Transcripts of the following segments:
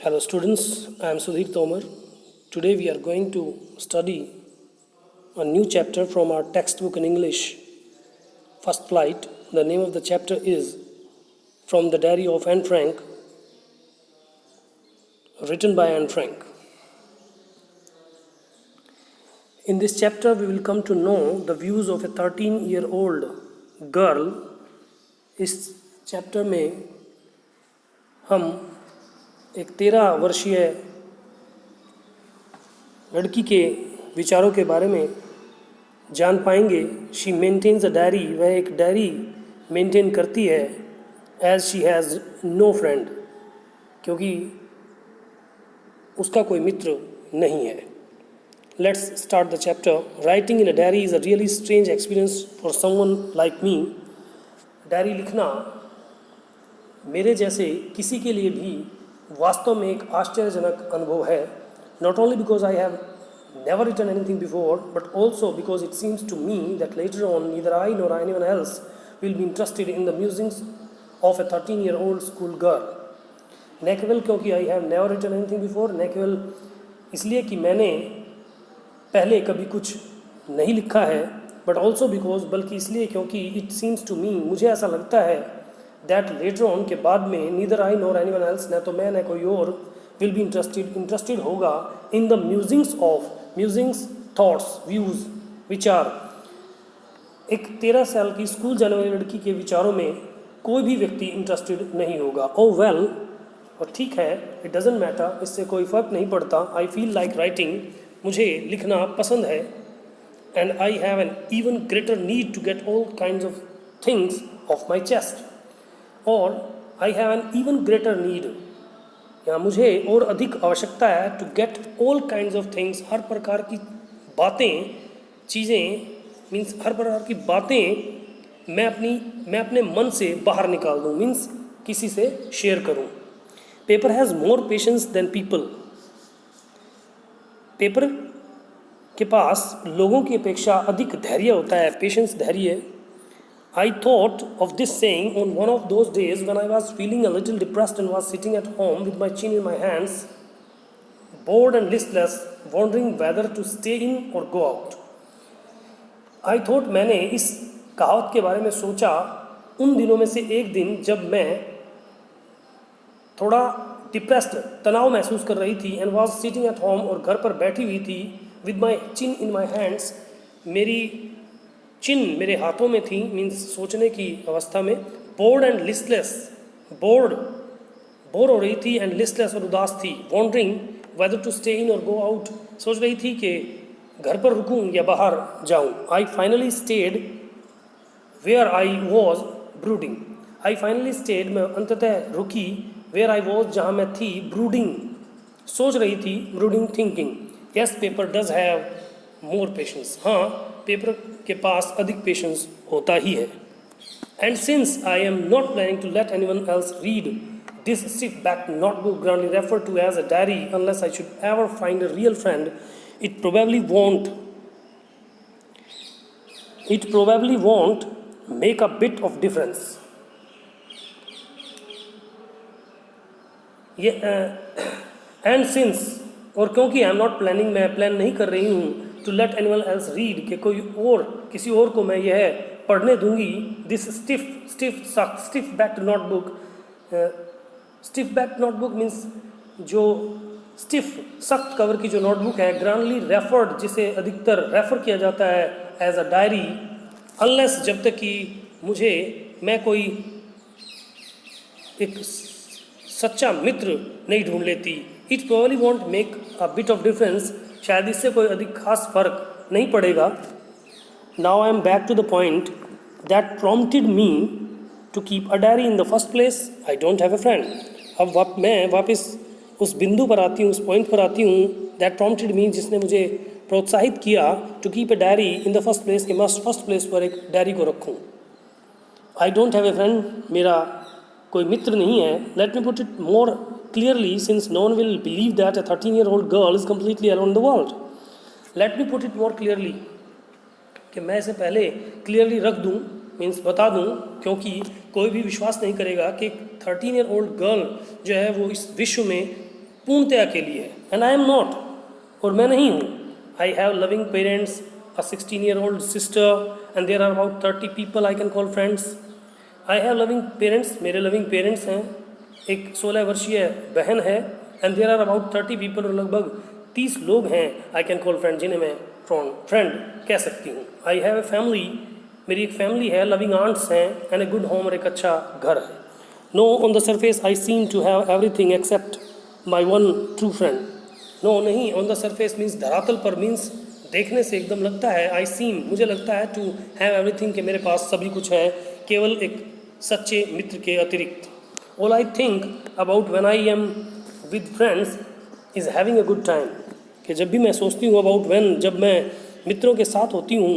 Hello students, I am Sudhir Tomar. Today we are going to study a new chapter from our textbook in English, First Flight. The name of the chapter is From the Diary of Anne Frank, written by Anne Frank. In this chapter we will come to know the views of a 13-year-old girl. इस chapter में हम एक 13 वर्षीय लड़की के विचारों के बारे में जान पाएंगे. She maintains a diary. वह एक डायरी मेंटेन करती है. As she has no friend, क्योंकि उसका कोई मित्र नहीं है. Let's start the chapter. Writing in a diary is a really strange experience for someone like me. Diary लिखना मेरे जैसे किसी के लिए भी वास्तव में एक आश्चर्यजनक अनुभव है. Not only because I have never written anything before, but also because it seems to me that later on neither I nor anyone else will be interested in the musings of a 13-year-old school girl. न केवल क्योंकि I have never written anything before, न केवल इसलिए कि मैंने पहले कभी कुछ नहीं लिखा है, but also because बल्कि इसलिए क्योंकि it seems to me, मुझे ऐसा लगता है that later on के बाद में neither I nor anyone else, न तो मैं न कोई और will be interested होगा in the musings, thoughts, views, विचार. एक 13 साल की स्कूल जाने वाली लड़की के विचारों में कोई भी व्यक्ति इंटरेस्टेड नहीं होगा. ओ वेल, और ठीक है, इट डजेंट मैटर, इससे कोई फ़र्क नहीं पड़ता. आई फील लाइक राइटिंग, मुझे लिखना पसंद है. And I have an even greater need to get all kinds of things off my chest. और I have an even greater need, या मुझे और अधिक आवश्यकता है to get all kinds of things, हर प्रकार की बातें, चीज़ें, मीन्स हर प्रकार की बातें मैं अपने मन से बाहर निकाल दूँ, मीन्स किसी से शेयर करूँ. Paper has more patience than people. Paper के पास लोगों की अपेक्षा अधिक धैर्य होता है. पेशेंस, धैर्य. I thought of this saying on one of those days when I was feeling a little depressed and was sitting at home with my chin in my hands, bored and listless, wondering whether to stay in or go out. I thought, मैंने इस कहावत के बारे में सोचा उन दिनों में से एक दिन जब मैं थोड़ा डिप्रेस्ड, तनाव महसूस कर रही थी, and was sitting at home, और घर पर बैठी हुई थी, with my chin in my hands, मेरी चिन मेरे हाथों में थी, मीन्स सोचने की अवस्था में. बोर्ड एंड लिस्टलेस, बोर हो रही थी, एंड लिस्टलेस, और उदास थी. Wondering whether to stay in or go out, सोच रही थी कि घर पर रुकूं या बाहर जाऊं. I finally stayed where I was brooding. I finally stayed, मैं अंततः रुकी, वेयर आई वॉज, जहाँ मैं थी, ब्रूडिंग, सोच रही थी, brooding, thinking. Yes, paper does have more patience. हाँ, पेपर के पास अधिक पेशेंस होता ही है. And since I am not planning to let anyone else read this stiff back notebook grandly refer to as a diary unless I should ever find a real friend, it probably won't make a bit of difference. ये and since, और क्योंकि I am not planning, मैं plan नहीं कर रही हूँ, to let anyone else read, कि कोई और, किसी और को मैं यह पढ़ने दूंगी, this stiff backed notebook. Stiff backed notebook means जो स्टिफ, सख्त कवर की जो नोटबुक है. ग्रांडली रेफर्ड, जिसे अधिकतर रेफर किया जाता है एज अ डायरी, अनलेस, जब तक कि मैं कोई एक सच्चा मित्र नहीं ढूंढ लेती. It probably won't make a bit of difference, शायद इससे कोई अधिक खास फर्क नहीं पड़ेगा. Now I am back to the point that prompted me to keep a diary in the first place. I don't have a friend. अब मैं वापस उस बिंदु पर आती हूँ, उस पॉइंट पर आती हूँ. दैट प्रॉम्प्टेड मी, जिसने मुझे प्रोत्साहित किया to keep a diary in the first place, कि मैं फर्स्ट प्लेस पर एक डायरी को रखूँ. I don't have a friend, मेरा कोई मित्र नहीं है. Let me put it more clearly, since no one will believe that a 13-year-old girl is completely alone in the world. Let me put it more clearly, कि मैं इसे पहले clearly रख दूं, मीन्स बता दूं, क्योंकि कोई भी विश्वास नहीं करेगा कि 13-year-old गर्ल जो है वो इस विश्व में पूर्णतया के लिए है, एंड आई एम नॉट, और मैं नहीं हूँ. I have loving parents, a 16-year-old sister, and there are about 30 people I can call friends. I have loving parents, मेरे loving parents हैं, एक 16 वर्षीय बहन है, and there are about 30 people, और लगभग 30 लोग हैं I can call friends, जिन्हें मैं friend कह सकती हूँ. I have a family, मेरी एक family है, loving aunts हैं, and a good home, और एक अच्छा घर है. No, on the surface I seem to have everything except my one true friend. No, नहीं, on the surface means धरातल पर, means देखने से एकदम लगता है, आई सीम, मुझे लगता है, टू हैव एवरीथिंग, के मेरे पास सभी कुछ है, केवल एक सच्चे मित्र के अतिरिक्त. All I think about when I am with friends is having a good time, कि जब भी मैं सोचती हूँ अबाउट व्हेन, जब मैं मित्रों के साथ होती हूँ,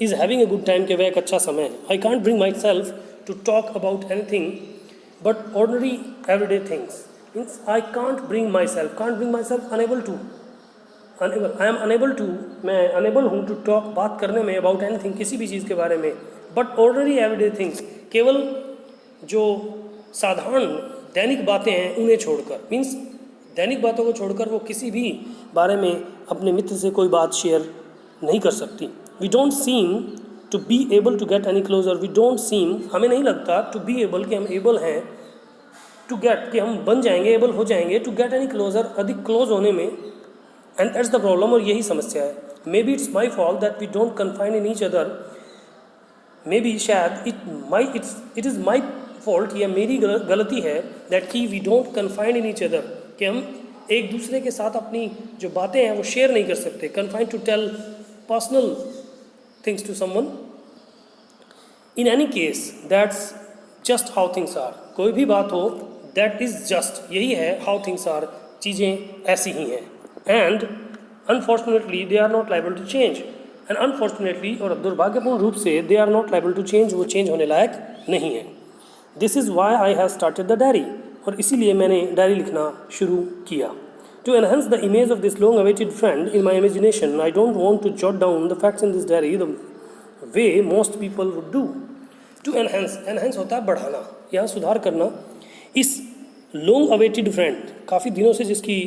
is having a good time, के वह एक अच्छा समय है. I can't bring myself to talk about anything but ordinary everyday things. Means I can't bring myself unable to, I am unable to, मैं अनेबल हूँ to talk, बात करने में, अबाउट एनीथिंग, किसी भी चीज़ के बारे में, बट ऑर्डनरी एवरीडे थिंग्स, केवल जो साधारण दैनिक बातें हैं उन्हें छोड़कर. मीन्स दैनिक बातों को छोड़कर वो किसी भी बारे में अपने मित्र से कोई बात शेयर नहीं कर सकती. We don't seem to be able to get any closer, we don't seem, हमें नहीं लगता, टू बी एबल, कि हम एबल हैं, टू गेट, कि हम बन जाएंगे, एबल हो जाएंगे, टू गेट एनी क्लोजर, अधिक क्लोज होने में. एंड दैट्स द प्रॉब्लम, और यही समस्या है. Maybe it's my fault that we don't confine in each other, maybe शायद इट इज़ माई फॉल्ट, या मेरी गलती है, दैट कि we don't confine in each other, कि हम एक दूसरे के साथ अपनी जो बातें हैं वो शेयर नहीं कर सकते. Confine to tell personal things to someone. In any case that's just how things are, कोई भी बात हो, दैट इज़ जस्ट, यही है, हाउ थिंग्स आर, चीज़ें ऐसी ही हैं. And unfortunately they are not liable to change, and unfortunately, और दुर्भाग्यपूर्ण रूप से, they are not liable to change, वो चेंज होने लायक नहीं है. This is why I have started the diary, और इसीलिए मैंने डायरी लिखना शुरू किया. To enhance the image of this long awaited friend in my imagination, I don't want to jot down the facts in this diary the way most people would do. To enhance होता है बढ़ाना या सुधार करना. इस long awaited friend, काफ़ी दिनों से जिसकी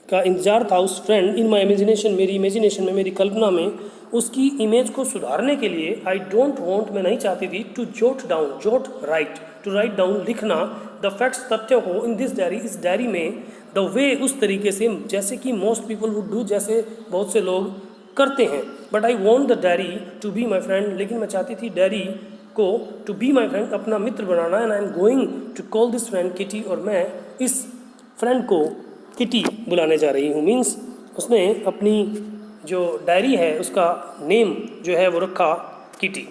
का इंतजार था, उस फ्रेंड, इन माई इमेजिनेशन, मेरी इमेजिनेशन में, मेरी कल्पना में, उसकी इमेज को सुधारने के लिए, आई डोंट वॉन्ट, मैं नहीं चाहती थी, to jot down, jot write, to write down, लिखना, द फैक्ट्स, तथ्यों को, इन दिस डायरी, इस डायरी में, द वे, उस तरीके से, जैसे कि मोस्ट पीपल वुड डू, जैसे बहुत से लोग करते हैं. But I want the diary to be my friend, लेकिन मैं चाहती थी डायरी को टू बी माई फ्रेंड, अपना मित्र बनाना. And I am going to call this friend Kitty, और मैं इस फ्रेंड को किटी बुलाने जा रही हूँ. मीन्स उसने अपनी जो डायरी है उसका नेम जो है वो रखा Kitty.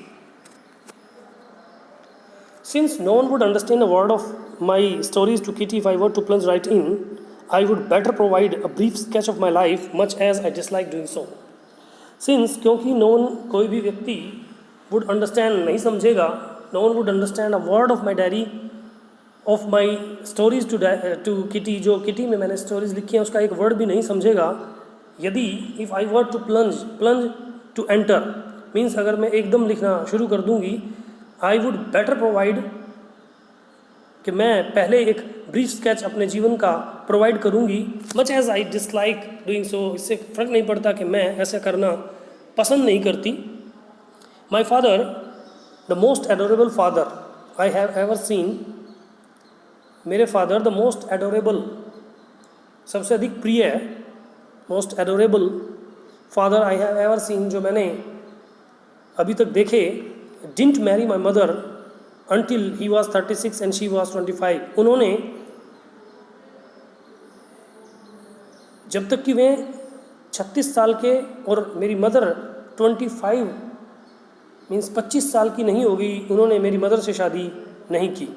Since no one would understand a word of my stories to Kitty if I were to plunge right in, I would better provide a brief sketch of my life much as I dislike doing so. Since, क्योंकि no one, कोई भी व्यक्ति, would understand, नहीं समझेगा, no one would understand a word of my diary, of my stories to Kitty, जो Kitty में मैंने stories लिखी हैं उसका एक वर्ड भी नहीं समझेगा, यदि, if I were to plunge to enter, means अगर मैं एकदम लिखना शुरू कर दूंगी, आई वुड बेटर प्रोवाइड, कि मैं पहले एक ब्रीफ स्केच अपने जीवन का प्रोवाइड करूंगी, much as I dislike doing so, इससे फ़र्क नहीं पड़ता कि मैं ऐसा करना पसंद नहीं करती. My father, the most adorable father I have ever seen, मेरे फादर, द मोस्ट एडोरेबल, सबसे अधिक प्रिय, most adorable father I have ever seen, जो मैंने अभी तक देखे, didn't marry my mother until he was 36 and she was 25. उन्होंने जब तक कि वे 36 साल के और मेरी मदर 25 मीन्स 25 साल की नहीं होगी, उन्होंने मेरी मदर से शादी नहीं की.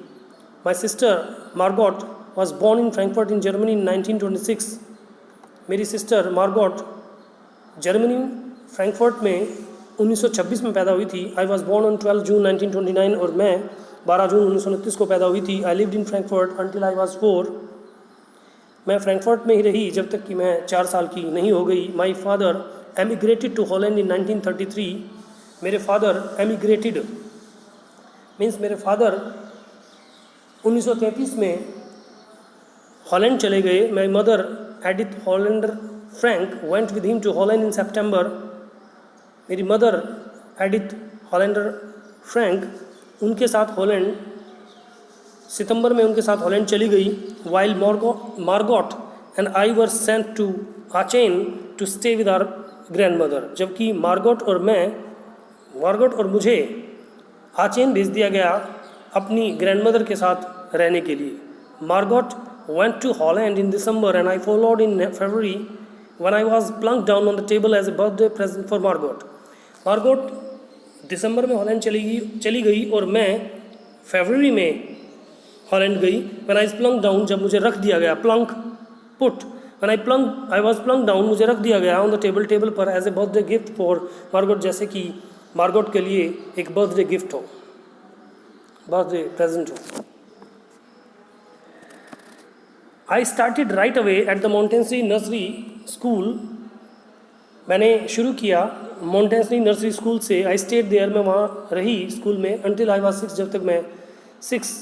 My sister Margot was born in Frankfurt in Germany in 1926. मेरी सिस्टर मार्गोट जर्मनी फ्रैंकफर्ट में 1926 में पैदा हुई थी. आई वॉज बॉर्न ऑन 12 जून 1929 और मैं 12 जून 1929 को पैदा हुई थी. I lived in Frankfurt until I was 4. मैं फ्रैंकफर्ट में ही रही जब तक कि मैं 4 साल की नहीं हो गई. My father emigrated to Holland in 1933. मेरे फादर एमिग्रेटेड मीन्स मेरे फादर 1933 में हॉलैंड चले गए. My mother Edith Hollander Frank went with him to Holland in September. मेरी मदर एडिथ हॉलैंडर फ्रैंक उनके साथ हॉलैंड सितंबर में उनके साथ हॉलैंड चली गई. While Margot and I were sent to Aachen to stay with our grandmother. जबकि Margot और मुझे आचेन भेज दिया गया अपनी ग्रैंड मदर के साथ रहने के लिए. Margot went to Holland in December and I followed in February when I was plunked down on the table as a birthday present for Margot. Margot दिसंबर में हॉलैंड चली गई और मैं फरवरी में हॉलैंड गई. when I was plunked down, जब मुझे रख दिया गया, plunk put, when I was plunked down, मुझे रख दिया गया on the टेबल पर as a birthday gift for Margot, जैसे कि मार्गोट के लिए एक बर्थडे गिफ्ट हो, बर्थडे प्रेजेंट हो. I started right away at the Montessori Nursery School. मैंने शुरू किया Montessori Nursery School से. I stayed there, मैं वहाँ रही स्कूल में until I was 6, जब तक मैं 6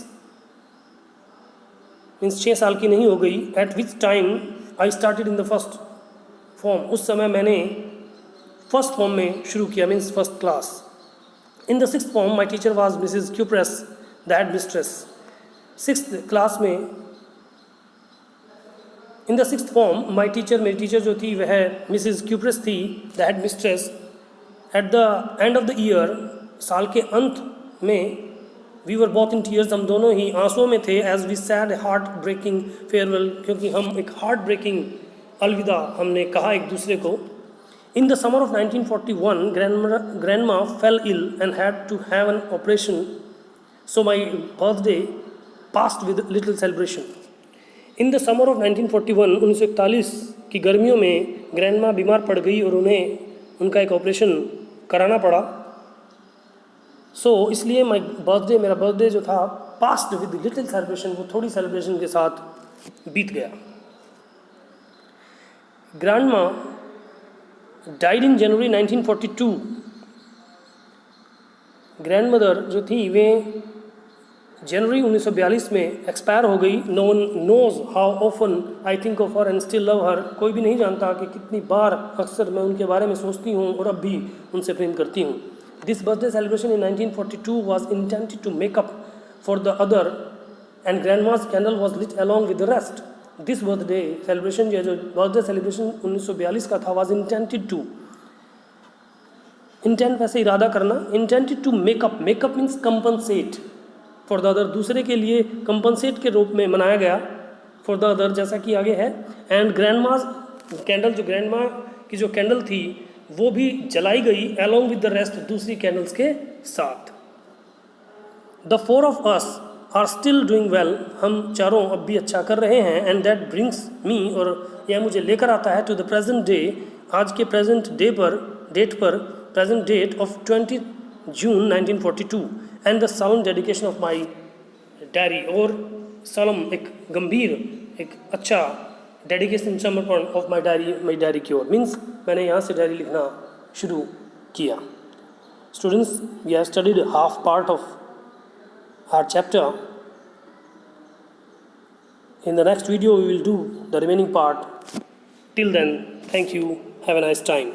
मीन्स 6 साल की नहीं हो गई. At which time I started in the first form. उस समय मैंने फर्स्ट फॉर्म में शुरू किया, means first class. In the 6th form my teacher was Mrs. Cupress, the head mistress. 6th class में in the 6th form my teacher, मेरी teacher जो थी वह मिसिज क्यूप्रेस थी, the head mistress. At the end of the year, साल के अंत में, we were both in tears, हम दोनों ही आंसुओं में थे. As we said heart breaking farewell, क्योंकि हम एक हार्ट ब्रेकिंग अलविदा हमने कहा एक दूसरे को. In the summer of 1941 grandma fell ill and had to have an operation, so my birthday passed with little celebration. In the summer of 1941, 1941 की गर्मियों में ग्रैंडमा बीमार पड़ गई और उनका एक ऑपरेशन कराना पड़ा. सो इसलिए मेरा बर्थडे जो था पास्ट विद लिटिल सेलिब्रेशन, वो थोड़ी सेलिब्रेशन के साथ बीत गया. Grandma died in January 1942. Grandmother जो थी वे जनवरी 1942 में एक्सपायर हो गई. No one knows how often I think of her and still love her. कोई भी नहीं जानता कि कितनी बार अक्सर मैं उनके बारे में सोचती हूँ और अब भी उनसे प्रेम करती हूँ. This birthday celebration in 1942 was intended to make up for the other and grandma's candle was lit along with the rest. This birthday celebration जो बर्थडे सेलिब्रेशन 1942 का था वॉज इंटेंटेड टू, इंटेंट वैसे इरादा करना, intended to make up, make up means compensate for the other, दूसरे के लिए compensate के रूप में मनाया गया फॉर द अदर, जैसा कि आगे है. एंड ग्रैंडमाज कैंडल, जो ग्रैंडमा की जो कैंडल थी वो भी जलाई गई अलॉन्ग विद द रेस्ट, दूसरी कैंडल्स के साथ. The 4 of us are still doing well, हम चारों अब भी अच्छा कर रहे हैं. एंड दैट ब्रिंग्स मी, और यह मुझे लेकर आता है, टू द प्रेजेंट डे, आज के present present date of 20 June 1942 and the solemn dedication of my diary. और सॉलम एक गंभीर, एक अच्छा डेडिकेशन, समर्पण ऑफ माई डायरी की ओर, मीन्स मैंने यहाँ से डायरी लिखना शुरू किया. Students, we have studied half part of our chapter. In the next video we will do the remaining part. Till then, thank you. Have a nice time.